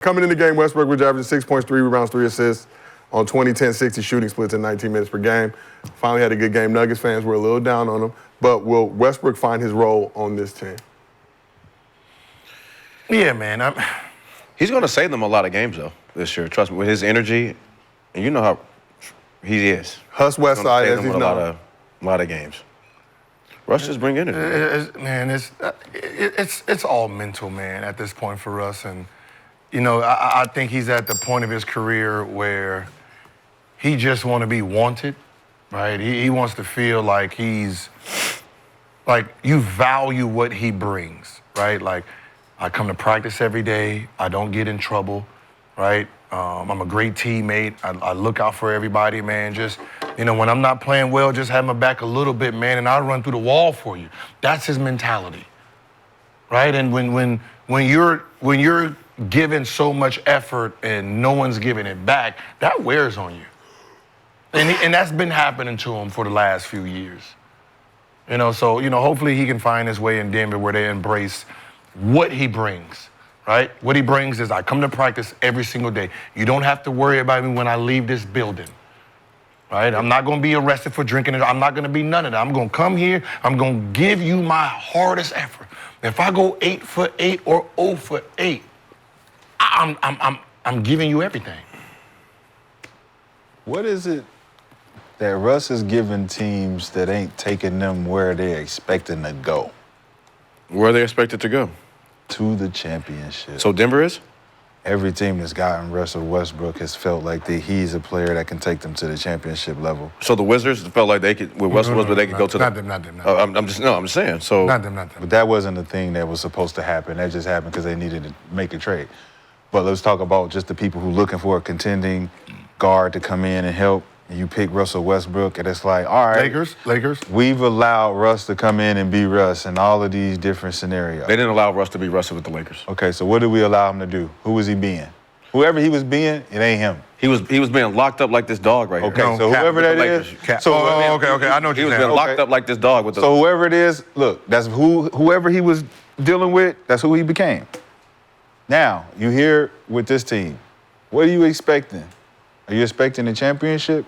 Coming in the game, Westbrook was averaging 6 points, 3 rebounds, 3 assists on 20-10-60 shooting splits in 19 minutes per game. Finally had a good game. Nuggets fans were a little down on him, but will Westbrook find his role on this team? Yeah, man. He's going to save them a lot of games, though, this year. Trust me, with his energy, and you know how he is. Huss West Side, as he's known. A lot of games. Russ just bring energy. It's all mental, man, at this point for Russ. And, you know, I think he's at the point of his career where he just want to be wanted, right? He wants to feel like you value what he brings, right? Like, I come to practice every day. I don't get in trouble, right? I'm a great teammate. I look out for everybody, man. Just, you know, when I'm not playing well, just have my back a little bit, man, and I'll run through the wall for you. That's his mentality, right? And when you're giving so much effort and no one's giving it back, that wears on you. And that's been happening to him for the last few years. You know, so, you know, hopefully he can find his way in Denver where they embrace what he brings. Right? What he brings is I come to practice every single day. You don't have to worry about me when I leave this building. Right? I'm not going to be arrested for drinking it. I'm not going to be none of that. I'm going to come here. I'm going to give you my hardest effort. If I go 8 for 8 or 0 for 8, I'm giving you everything. What is it that Russ is giving teams that ain't taking them where they're expecting to go? Where are they expected to go? To the championship. So Denver is? Every team that's gotten Russell Westbrook has felt like he's a player that can take them to the championship level. So the Wizards felt like they could, with Russell Westbrook, they could go to not the... Not them. I'm just saying, so... Not them. But that wasn't the thing that was supposed to happen. That just happened because they needed to make a trade. But let's talk about just the people who are looking for a contending guard to come in and help. You pick Russell Westbrook, and it's like, all right. Lakers. We've allowed Russ to come in and be Russ in all of these different scenarios. They didn't allow Russ to be Russ with the Lakers. Okay, so what did we allow him to do? Who was he being? Whoever he was being, it ain't him. He was being locked up like this dog right here. Okay, so whoever that is. So, okay, I know what He you're was saying. being locked up like this dog with the... So whoever it is, look, that's whoever he was dealing with, that's who he became. Now, you here with this team. What are you expecting? Are you expecting a championship?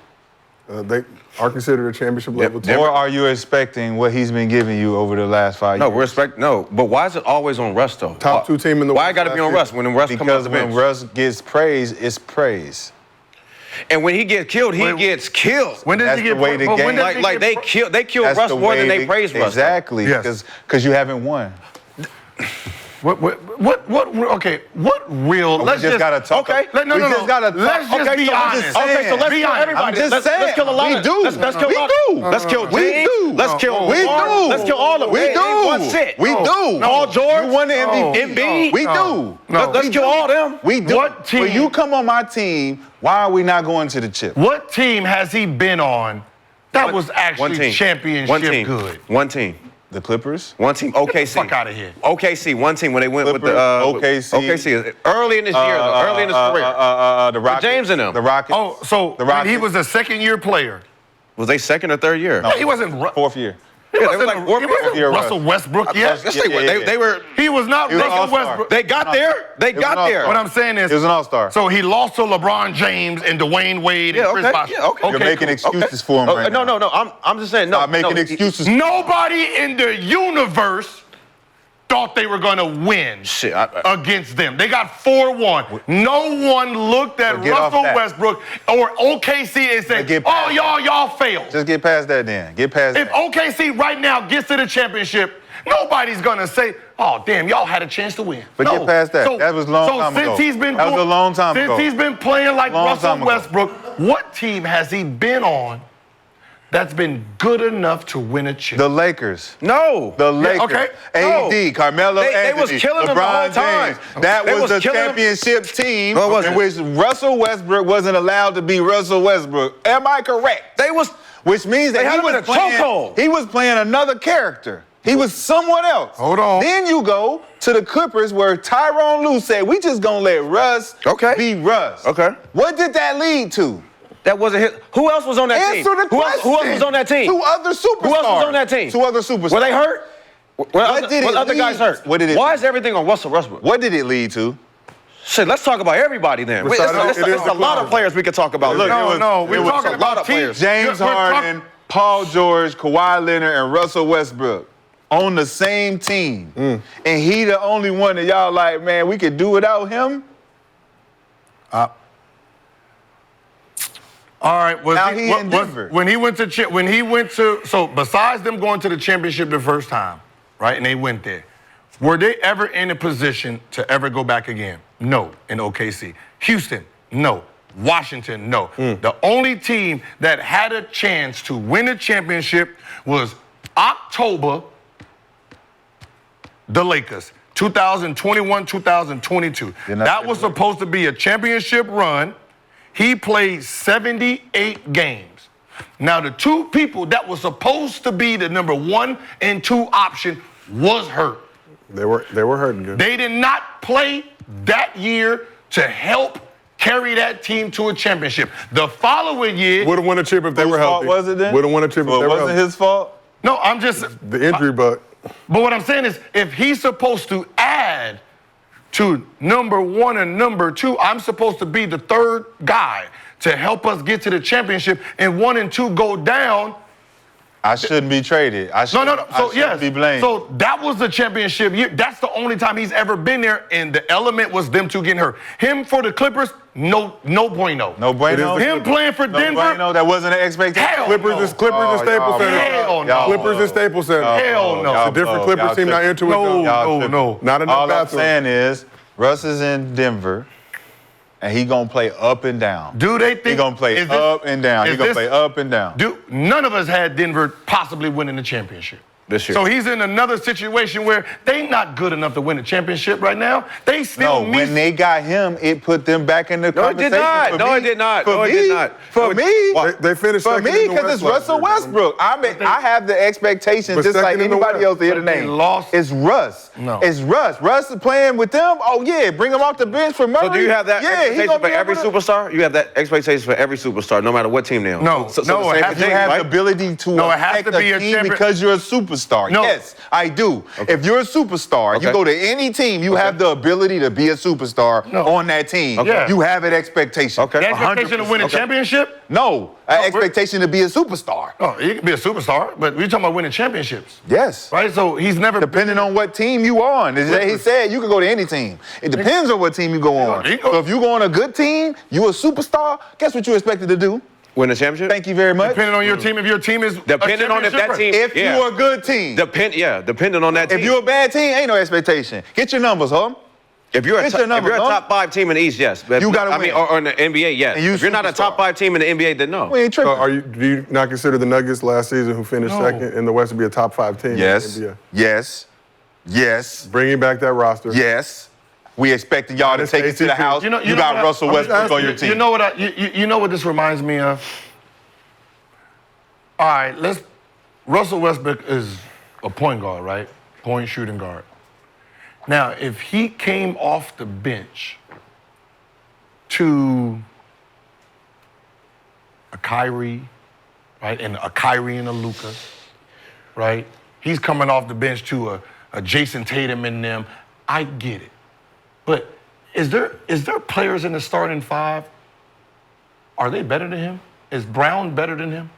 They are considered a championship level team. Or are you expecting what he's been giving you over the last 5 years? No, but why is it always on Russ, though? Top 2 team in the Why it got to be on Russ when Russ comes off the bench? Because when Russ gets praise, it's praise. And when he gets killed, he gets killed. When does he get They kill Russ more than they praise Russ. Exactly, because you haven't won. What real? Let's just gotta talk. Okay, no. Let's just be honest. Okay, so let's kill everybody. Let's kill a lot. We do. Let's kill. Let's kill James. Let's kill. We do. Let's kill all of them. We do. One sit. We do. Paul George. You won the MVP. Embiid. We do. Let's kill all them. We do. What team? When you come on my team, why are we not going to the chip? What team has he been on that was actually championship good? One team. The Clippers? One team, OKC. Get the fuck out of here. OKC, one team when they went Clippers, with the OKC. Early in his year, early in his career. The Rockets. James and them. The Rockets. Oh, so when he was a second-year player. Was they second or third year? No, he wasn't. Fourth year. He wasn't Russell Westbrook yet. Yes, they were. They were. He was not Russell Westbrook. They got there. They got there. What I'm saying is, he was an all-star. So he lost to LeBron James and Dwayne Wade and Chris Bosh. Yeah, okay. You're making excuses for him right now. No. I'm just saying. Stop making excuses. Nobody in the universe thought they were going to win against them. They got 4-1. No one looked at Russell Westbrook or OKC and said, oh, y'all failed. Just get past that then. Get past that. If OKC right now gets to the championship, nobody's going to say, oh, damn, y'all had a chance to win. But get past that. That was a long time ago. That was a long time ago. Since he's been playing like Russell Westbrook, what team has he been on that's been good enough to win a chip? The Lakers. No. The Lakers. AD, Carmelo Anthony, they was killing them the whole time. That was a championship team in which Russell Westbrook wasn't allowed to be Russell Westbrook. Am I correct? Which means that he was playing another character. He was someone else. Hold on. Then you go to the Clippers where Tyronn Lue said, we just gonna let Russ be Russ. Okay. What did that lead to? That wasn't his. Who else was on that team? Answer the question. Who else was on that team? 2 other superstars. Who else was on that team? 2 other superstars. Were they hurt? Were other guys hurt? What did it Why is everything on Russell Westbrook? What did it lead to? Shit, let's talk about everybody then. It's a lot of players we could talk about. Look, we're talking about a lot of players. James Harden, Paul George, Kawhi Leonard, and Russell Westbrook on the same team. And he the only one that y'all like, man, we could do without him? All right. In Denver. When he went to, so besides them going to the championship the first time, right, and they went there, were they ever in a position to ever go back again? No, in OKC. Houston, no. Washington, no. The only team that had a chance to win a championship was October, the Lakers, 2021, 2022. That was supposed to be a championship run. He played 78 games. Now, the two people that were supposed to be the number 1 and 2 option was hurt. They were hurting good. They did not play that year to help carry that team to a championship. The following year... Would have won a chip if they were healthy. Was it then? Would have won a chip if they were healthy. It wasn't his fault? No, I'm just... The injury, but what I'm saying is, if he's supposed to add to number 1 and number 2, I'm supposed to be the third guy to help us get to the championship, and 1 and 2 go down. I shouldn't be traded. No. So yes, be blamed. So that was the championship year. That's the only time he's ever been there, and the element was them two getting hurt. Him for the Clippers, no bueno. No bueno. Him playing for Denver, bueno. That wasn't an expectation. Hell Clippers no. is Staples Center. Hell no. Clippers is Staples Center. Hell no. It's a different Clippers team, not into it. No. Not enough All I'm bathroom. saying is, Russ is in Denver, and he gonna play up and down. Do they think he gonna play up and down? He gonna play up and down. None of us had Denver possibly winning the championship this year. So he's in another situation where they not good enough to win a championship right now. They still need. When they got him, it put them back in the conversation. No, it did not. For me, they finished for second me, in the because West it's Russell Westbrook. I have the expectation, But just like second in the anybody else West. here But they today. lost. It's Russ. No. It's Russ. Russ is playing with them. Oh yeah, bring him off the bench for Murray. So do you have that he expectation gonna for be every able to- superstar? You have that expectation for every superstar, no matter what team they're on. No, So no, the it same has thing, You have right? the ability to No, it has affect to be a a team champion- because you're a superstar. No. Yes, I do. Okay. If you're a superstar, you Okay. go to any team, you have the ability to be a superstar on that team. Okay. You have an expectation. Okay. The expectation to win a 100%. championship? No, an expectation to be a superstar. Oh, he can be a superstar, but we're talking about winning championships, Yes. right? So he's never Depending on what team you on. He said you can go to any team. It depends on what team you go on. So if you go on a good team, you a superstar, guess what you're expected to do? Win a championship? Thank you very much. Depending on your team, if your team is Depending on if that team. If you're a good team. Depending on that team. If you're a bad team, ain't no expectation. Get your numbers, huh? If you're a Get your numbers, huh? top 5 team in the East, yes. But You gotta I mean, win. or in the NBA, yes. And you If you're not a superstar. top 5 team in the NBA, then no. We ain't tripping. Do you not consider the Nuggets last season, who finished second in the West, to be a top 5 team? Yes. In the NBA? Yes. Bringing back that roster. Yes. We expecting y'all to take it to the house. You know got what Russell Westbrook on your team. You know what? You know what this reminds me of? All right, Russell Westbrook is a point guard, right? Point shooting guard. Now, if he came off the bench to a Kyrie, right, and a Kyrie and a Luka, right? He's coming off the bench to a Jason Tatum and them. I get it, but is there players in the starting 5? Are they better than him? Is Brown better than him?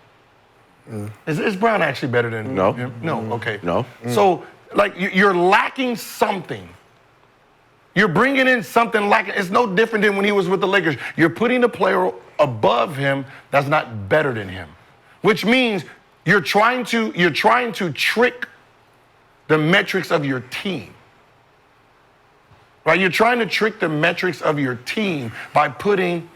Is Brown actually better than him? No. Okay. No. So, like, you're lacking something. You're bringing in something lacking. It's no different than when he was with the Lakers. You're putting a player above him that's not better than him, which means you're trying to trick the metrics of your team. Right? You're trying to trick the metrics of your team by putting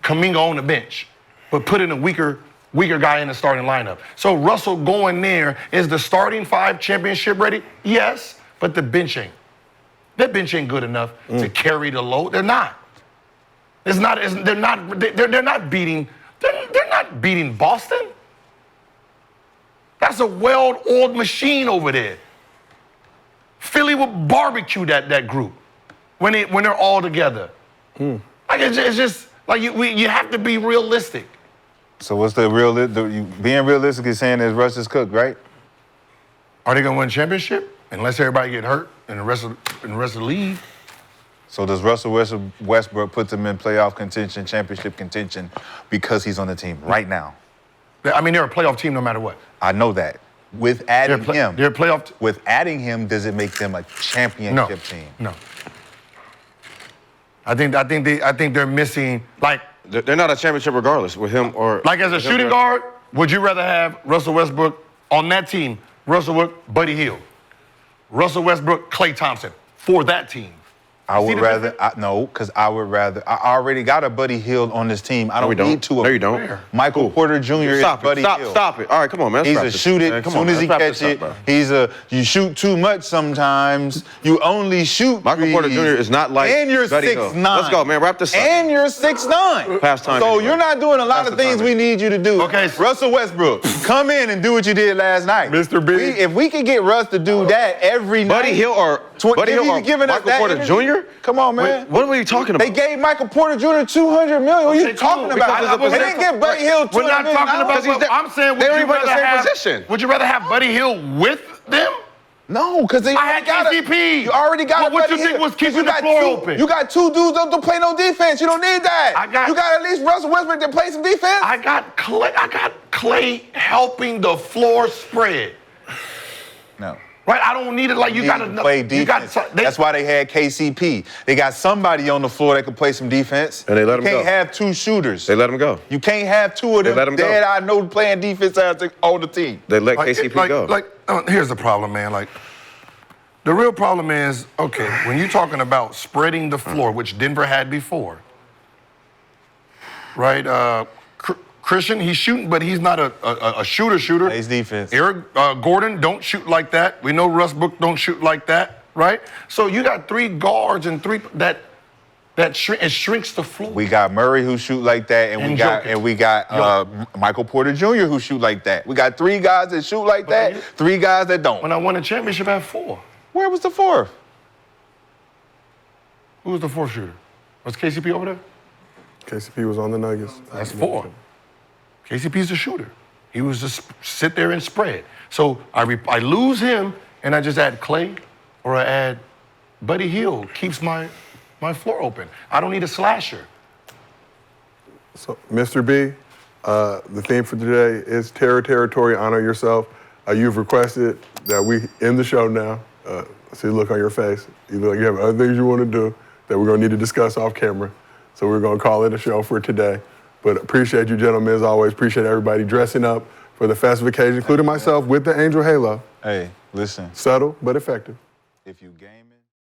Kuminga on the bench, but putting a weaker guy in the starting lineup. So Russell going there, is the starting 5 championship ready? Yes, but the bench ain't. That bench ain't good enough to carry the load. They're not. They're not beating Boston. That's a well-oiled machine over there. Philly will barbecue that group when they're all together. Like it's just like you have to be realistic. So what's the being realistic is saying is Russ is cooked, right? Are they gonna win a championship unless everybody get hurt and the rest of the league? So does Russell Westbrook put them in playoff contention, championship contention, because he's on the team right now? I mean, they're a playoff team no matter what. I know that. With adding him, they're a playoff. With adding him, does it make them a championship team? No. I think they're missing, like. They're not a championship regardless with him or. Like as a shooting guard, would you rather have Russell Westbrook on that team? Russell Westbrook, Buddy Hield. Russell Westbrook, Klay Thompson for that team. I would rather, no, because I would rather, I already got a Buddy Hield on this team. I don't need two of them. No, you don't. Michael Porter Jr. is Buddy Hield. Stop it. All right, come on, man. He's a shoot it as soon as he catch it. You shoot too much sometimes. You only shoot Michael Porter Jr. is not like and you're Buddy 6'9". Let's go, man. Wrap this up. And you're 6'9". Past time. So you're not doing a lot of things we need you to do. Okay. Russell Westbrook, come in and do what you did last night. Mr. B. If we could get Russ to do that every night. Buddy Hield or Michael Porter Jr.? Come on, man. What are you talking about? They gave Michael Porter Jr. $200 million. What are you talking about? They didn't give Buddy Hield $200 We're not talking about. I'm saying, would you rather have Buddy Hield with them? No, because I had KCP. You already got what you think was keeping the floor open? You got two dudes that don't play no defense. You don't need that. You got at least Russell Westbrook to play some defense. I got Klay helping the floor spread. No. Right, I don't need it like you got to play defense. That's why they had KCP. They got somebody on the floor that can play some defense. And they let him go. You can't have two shooters. They let him go. You can't have two of them dead I know playing defense on the team. They let KCP go. Here's the problem, man. Like, the real problem is, okay, when you're talking about spreading the floor, which Denver had before, right? Christian, he's shooting, but he's not a shooter. Plays defense. Eric Gordon don't shoot like that. We know Westbrook don't shoot like that, right? So you got three guards and it shrinks the floor. We got Murray who shoot like that, and we got Michael Porter Jr. who shoot like that. We got three guys that shoot like that, three guys that don't. When I won a championship, I had four. Where was the fourth? Who was the fourth shooter? Was KCP over there? KCP was on the Nuggets. That's four. KCP's a shooter. He was just sit there and spread. So I lose him, and I just add Klay, or I add Buddy Hield. Keeps my floor open. I don't need a slasher. So, Mr. B, the theme for today is territory, honor yourself. You've requested that we end the show now. See the look on your face. You look like you have other things you want to do that we're going to need to discuss off camera. So we're going to call it a show for today. But appreciate you, gentlemen, as always. Appreciate everybody dressing up for the festive occasion, including myself with the Angel Halo. Hey, listen. Subtle but effective. If you game